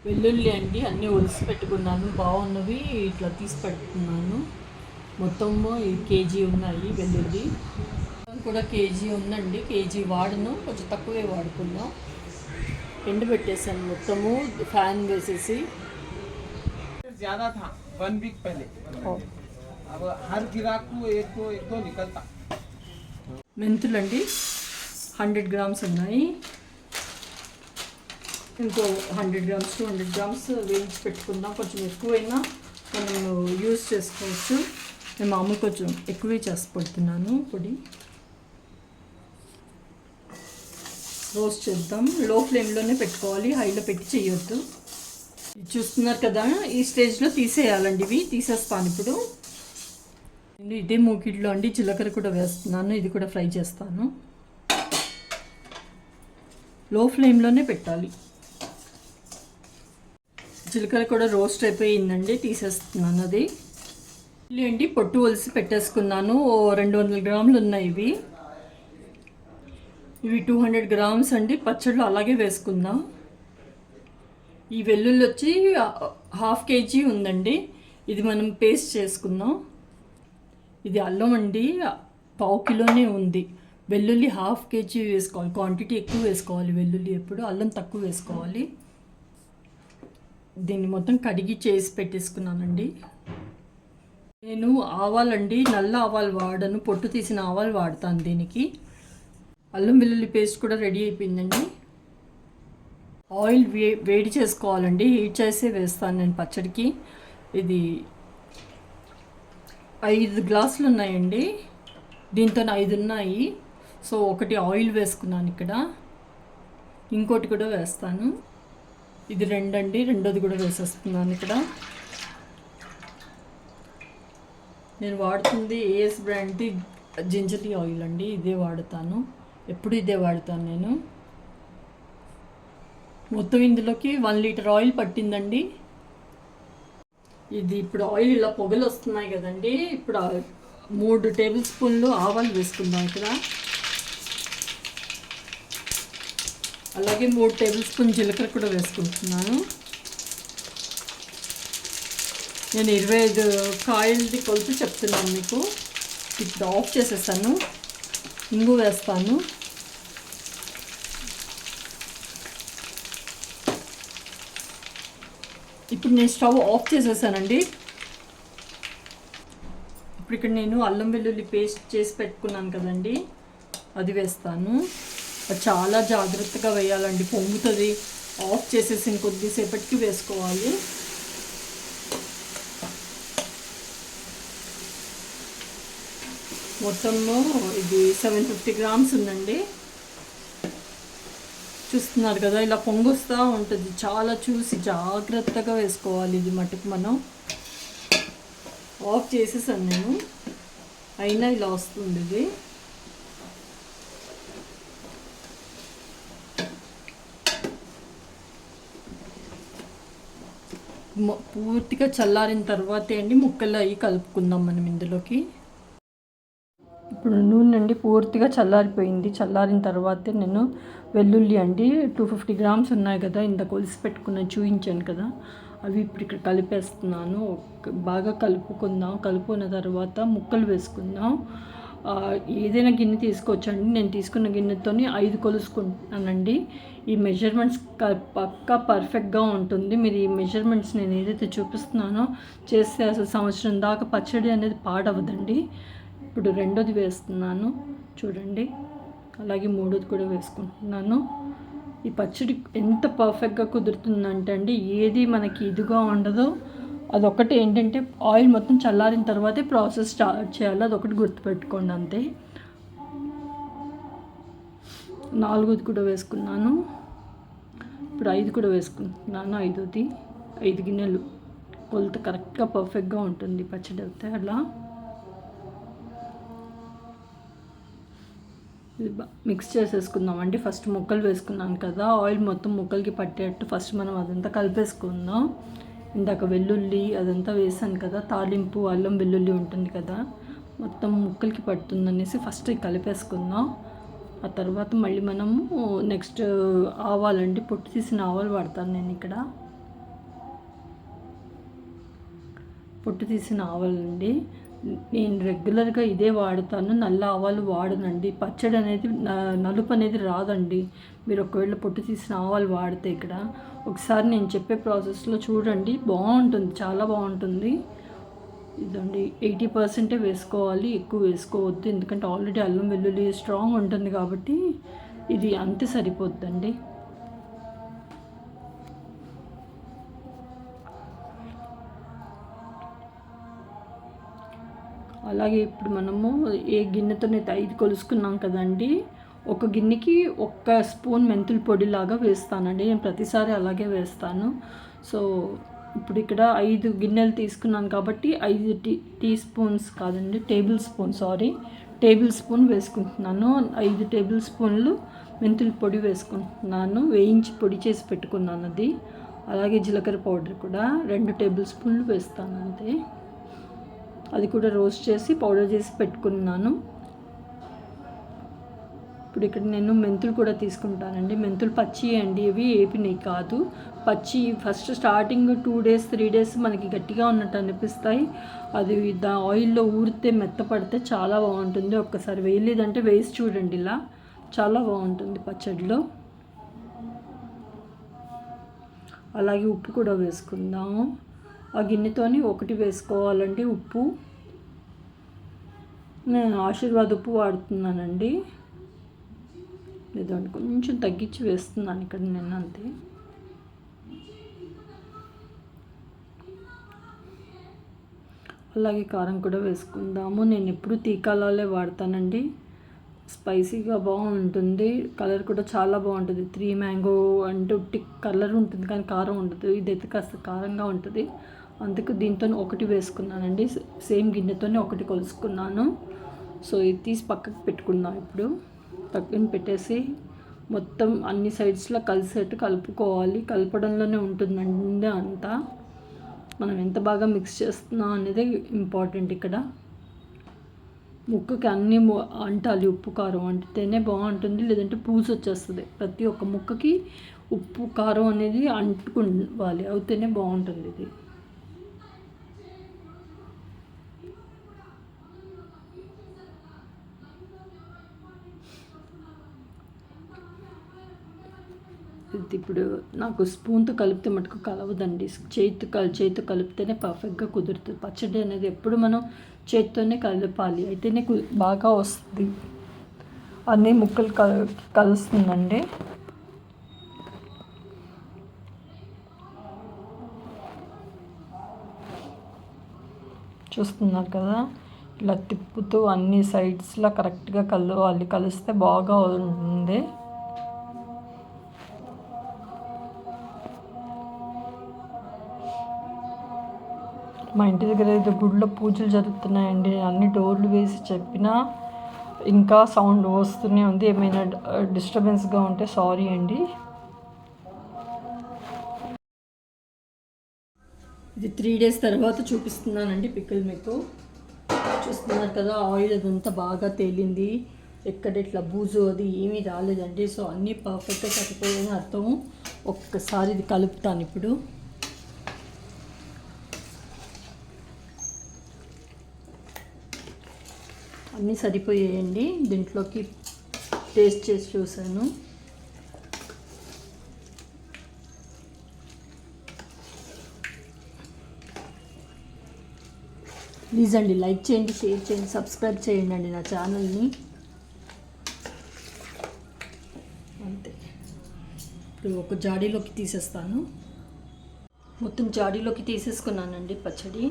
వెల్లుల్లి అండి అన్నీ ఒలిసి పెట్టుకున్నాను, బాగున్నవి ఇట్లా తీసి పెట్టుకున్నాను. మొత్తము కేజీ ఉన్నాయి వెల్లుల్లి కూడా, కేజీ ఉందండి. కేజీ వాడను, కొంచెం తక్కువే వాడుకున్నాం. ఎండు పెట్టేసాను మొత్తము, ఫ్యాన్ వేసేసి. ज़्यादा था 1 वीक पहले, अब हर गिराक को एक दो निकलता। మెంతులండి 100 గ్రామ్స్ ఉన్నాయి. ఇంకో 100 గ్రామ్స్ 200 గ్రామ్స్ వేయించి పెట్టుకుందాం. కొంచెం ఎక్కువైనా మనం యూజ్ చేసుకోవచ్చు. నేను మామూలు కొంచెం ఎక్కువే చేసి పెడుతున్నాను పొడి. రోస్ట్ చేద్దాం. లో ఫ్లేమ్లోనే పెట్టుకోవాలి, హైలో పెట్టి చేయొద్దు. చూస్తున్నారు కదా, ఈ స్టేజ్లో తీసేయాలండి. ఇవి తీసేస్తాను ఇప్పుడు. నేను ఇదే మూకిట్లో అండి జీలకర్ర కూడా వేస్తున్నాను, ఇది కూడా ఫ్రై చేస్తాను. లో ఫ్లేమ్లోనే పెట్టాలి. జీలకర్ర కూడా రోస్ట్ అయిపోయిందండి, తీసేస్తున్నాను అది. ఏంటి పొట్టు ఒలిసి పెట్టేసుకున్నాను. 200 గ్రాములు ఉన్నాయి ఇవి. 200 గ్రామ్స్ అండి. పచ్చళ్ళు అలాగే వేసుకుందాం. ఈ వెల్లుల్లి వచ్చి 1/2 కేజీ ఉందండి. ఇది మనం పేస్ట్ చేసుకుందాం. ఇది అల్లం అండి, 1/2 కిలోనే ఉంది. వెల్లుల్లి 1/2 కేజీ వేసుకోవాలి. క్వాంటిటీ ఎక్కువ వేసుకోవాలి వెల్లుల్లి ఎప్పుడు, అల్లం తక్కువ వేసుకోవాలి. దీన్ని మొత్తం కడిగి చేసి పెట్టేసుకున్నానండి. నేను ఆవాలండి, నల్ల ఆవాలు వాడను, పొట్టు తీసిన ఆవాలు వాడతాను దీనికి. అల్లం వెల్లుల్లి పేస్ట్ కూడా రెడీ అయిపోయిందండి. ఆయిల్ వేడి చేసుకోవాలండి, హీట్ చేసే వేస్తాను నేను పచ్చడికి. ఇది 5 గ్లాసులు ఉన్నాయండి, దీంతో 5 ఉన్నాయి. సో ఒకటి ఆయిల్ వేసుకున్నాను ఇక్కడ, ఇంకోటి కూడా వేస్తాను. ఇది 2 అండి, రెండోది కూడా వేసేస్తున్నాను ఇక్కడ. నేను వాడుతుంది ఏఎస్ బ్రాండ్ది జింజర్ ఆయిల్ అండి, ఇదే వాడుతాను, ఎప్పుడు ఇదే వాడుతాను నేను. మొత్తం ఇందులోకి 1 లీటర్ ఆయిల్ పట్టిందండి. ఇది ఇప్పుడు ఆయిల్ ఇలా పొగలు వస్తున్నాయి కదండి. ఇప్పుడు 3 టేబుల్ స్పూన్లు ఆవాలు వేసుకుందాం ఇక్కడ. అలాగే 3 టేబుల్ స్పూన్ జీలకర్ర కూడా వేసుకుంటున్నాను. నేను 25 కాయలది కొలుపు చెప్తున్నాను మీకు. ఇప్పుడు ఆఫ్ చేసేస్తాను. ఇంగు వేస్తాను. ఇప్పుడు నేను స్టవ్ ఆఫ్ చేసేసానండి. ఇప్పుడు ఇక్కడ నేను అల్లం వెల్లుల్లి పేస్ట్ చేసి పెట్టుకున్నాను కదండి, అది వేస్తాను. అది చాలా జాగ్రత్తగా వేయాలండి, పొంగుతుంది. ఆఫ్ చేసేసి కొద్దిసేపటికి వేసుకోవాలి. మొత్తము ఇది 750 గ్రామ్స్ ఉందండి. చూస్తున్నారు కదా, ఇలా పొంగొస్తూ ఉంటుంది. చాలా చూసి జాగ్రత్తగా వేసుకోవాలి. ఇది మటుకు మనం ఆఫ్ చేసేసాను నేను, అయినా ఇలా వస్తుంది ఇది. పూర్తిగా చల్లారిన తర్వాతే అండి ముక్కలు అవి కలుపుకుందాం మనం ఇందులోకి. ఇప్పుడు నూనె అండి పూర్తిగా చల్లారిపోయింది. చల్లారిన తర్వాతే నేను వెల్లుల్లి అండి 250 గ్రామ్స్ ఉన్నాయి కదా, ఇంత కొలిసి పెట్టుకున్న చూపించాను కదా, అవి ఇప్పుడు ఇక్కడ కలిపేస్తున్నాను. బాగా కలుపుకుందాం. కలుపుకున్న తర్వాత ముక్కలు వేసుకుందాం. ఏదైనా గిన్నె తీసుకోవచ్చండి. నేను తీసుకున్న గిన్నెతో 5 కొలుసుకుంటున్నానండి. ఈ మెజర్మెంట్స్ పక్కా పర్ఫెక్ట్గా ఉంటుంది. మీరు ఈ మెజర్మెంట్స్ నేను ఏదైతే చూపిస్తున్నానో చేస్తే అసలు సంవత్సరం దాకా పచ్చడి అనేది పాడవదండి. ఇప్పుడు రెండోది వేస్తున్నాను చూడండి, అలాగే మూడోది కూడా వేసుకుంటున్నాను. ఈ పచ్చడి ఎంత పర్ఫెక్ట్గా కుదురుతుందంటే అండి, ఏది మనకి ఇదిగా ఉండదో. అదొకటి ఏంటంటే ఆయిల్ మొత్తం చల్లారిన తర్వాతే ప్రాసెస్ స్టార్ట్ చేయాలి, అదొకటి గుర్తుపెట్టుకోండి అంతే. నాలుగోది కూడా వేసుకున్నాను. ఇప్పుడు 5 కూడా వేసుకుంటున్నాను. 5 గిన్నెలు కొలత కరెక్ట్గా పర్ఫెక్ట్గా ఉంటుంది పచ్చడి అయితే. అలా మిక్స్ చేసేసుకుందాం అండి. ఫస్ట్ ముక్కలు వేసుకున్నాను కదా, ఆయిల్ మొత్తం ముక్కలకి పట్టేటట్టు ఫస్ట్ మనం అదంతా కలిపేసుకుందాం. ఇందాక వెల్లుల్లి అదంతా వేసాను కదా, తాలింపు అల్లం వెల్లుల్లి ఉంటుంది కదా, మొత్తం ముక్కలకి పడుతుందనేసి ఫస్ట్ కలిపేసుకుందాం. ఆ తర్వాత మళ్ళీ మనము నెక్స్ట్ ఆవాలండి, పొట్టు తీసిన ఆవాలు వాడతాను నేను ఇక్కడ. పొట్టు తీసిన ఆవాలండి. నేను రెగ్యులర్గా ఇదే వాడతాను, నల్ల ఆవాలు వాడనండి. పచ్చడి అనేది నలుపు అనేది రాదండి మీరు ఒకవేళ పొట్టు తీసిన ఆవాలు వాడితే. ఇక్కడ ఒకసారి నేను చెప్పే ప్రాసెస్లో చూడండి, బాగుంటుంది, చాలా బాగుంటుంది. ఇదండి 80% వేసుకోవాలి, ఎక్కువ వేసుకోవద్దు. ఎందుకంటే ఆల్రెడీ అల్లం వెల్లుల్లి స్ట్రాంగ్ ఉంటుంది కాబట్టి ఇది అంతే సరిపోద్దండి. అలాగే ఇప్పుడు మనము ఏ గిన్నెతోనైతే 5 కొలుసుకున్నాం కదండి, ఒక గిన్నెకి 1 స్పూన్ మెంతుల పొడిలాగా వేస్తానండి. నేను ప్రతిసారి అలాగే వేస్తాను. సో ఇప్పుడు ఇక్కడ 5 గిన్నెలు తీసుకున్నాను కాబట్టి 5 టీ స్పూన్స్ కాదండి, టేబుల్ స్పూన్ వేసుకుంటున్నాను. 5 టేబుల్ స్పూన్లు మెంతుల పొడి వేసుకుంటున్నాను, వేయించి పొడి చేసి పెట్టుకున్నాను అది. అలాగే జీలకర్ర పౌడర్ కూడా 2 టేబుల్ స్పూన్లు వేస్తాను అంతే. అది కూడా రోస్ట్ చేసి పౌడర్ చేసి పెట్టుకున్నాను. ఇప్పుడు ఇక్కడ నేను మెంతులు కూడా తీసుకుంటానండి. మెంతులు పచ్చి అండి, ఇవి ఏపినవి కాదు, పచ్చి. ఫస్ట్ స్టార్టింగ్ 2 days 3 days మనకి గట్టిగా ఉన్నట్టు అనిపిస్తాయి. అది ఆయిల్లో ఊరితే మెత్తపడితే చాలా బాగుంటుంది. ఒక్కసారి వేయలేదంటే వేసి చూడండి, ఇలా చాలా బాగుంటుంది పచ్చడిలో. అలాగే ఉప్పు కూడా వేసుకుందాము. ఆ గిన్నెతోని 1 వేసుకోవాలండి ఉప్పు. నేను ఆశీర్వాద్ ఉప్పు వాడుతున్నానండి, లేదంటే కొంచెం తగ్గించి వేస్తున్నాను ఇక్కడ నేను అంతే. అలాగే కారం కూడా వేసుకుందాము. నేను ఎప్పుడు తీకాలాలే వాడతానండి, స్పైసీగా బాగుంటుంది, కలర్ కూడా చాలా బాగుంటుంది. 3 మ్యాంగో అంటే ఉట్టి కలర్ ఉంటుంది కానీ కారం ఉండదు. ఇదైతే కాస్త కారంగా ఉంటుంది, అందుకు దీంతో 1 వేసుకున్నానండి. సేమ్ గిన్నెతోనే 1 కొలుసుకున్నాను. సో ఇది తీసి పక్కకు పెట్టుకుందాం. ఇప్పుడు పక్కన పెట్టేసి మొత్తం అన్ని సైడ్స్లో కలిసేట్టు కలుపుకోవాలి. కలపడంలోనే ఉంటుందండి అంతా. మనం ఎంత బాగా మిక్స్ చేస్తున్నాం అనేది ఇంపార్టెంట్ ఇక్కడ. ముక్కకి అన్నీ అంటాలి, ఉప్పు కారం అంటేనే బాగుంటుంది, లేదంటే పూజ వచ్చేస్తుంది. ప్రతి ఒక్క ముక్కకి ఉప్పు కారం అనేది అంటుకోవాలి, అవుతేనే బాగుంటుంది ఇది. ఇప్పుడు నాకు స్పూన్తో కలిపితే మటుకు కలవదండి, చేతితో కలిపితేనే పర్ఫెక్ట్గా కుదురుతుంది. పచ్చడి అనేది ఎప్పుడు మనం చేతితోనే కలపాలి, అయితేనే బాగా వస్తుంది, అన్ని ముక్కలు కలుస్తుందండి. చూస్తున్నారు కదా, ఇలా తిప్పుతూ అన్ని సైడ్స్లో కరెక్ట్గా కలవాలి, కలిస్తే బాగా ఉంటుంది. మా ఇంటి దగ్గర ఏదో గుడిలో పూజలు జరుగుతున్నాయండి, అన్ని డోర్లు వేసి చెప్పినా ఇంకా సౌండ్ వస్తూనే ఉంది. ఏమైనా డిస్టర్బెన్స్గా ఉంటే సారీ అండి. ఇది 3 days తర్వాత చూపిస్తున్నానండి పికిల్ మీకు. చూస్తున్నారు కదా, ఆయిల్ అదంతా బాగా తేలింది, ఎక్కడ ఇట్లా బూజు అది ఏమీ రాలేదండి. సో అన్నీ పర్ఫెక్ట్గా సరిపోయాయని అర్థం. ఒక్కసారి ఇది కలుపుతాను ఇప్పుడు. అన్నీ సరిపోయాయండి. దీంట్లోకి టేస్ట్ చేసి చూశాను. ప్లీజ్ అండి లైక్ చేయండి, షేర్ చేయండి, సబ్స్క్రైబ్ చేయండి అండి నా ఛానల్ని. అంతే. ఇప్పుడు ఒక జాడీలోకి తీసేస్తాను. మొత్తం జాడీలోకి తీసేసుకున్నానండి పచ్చడి.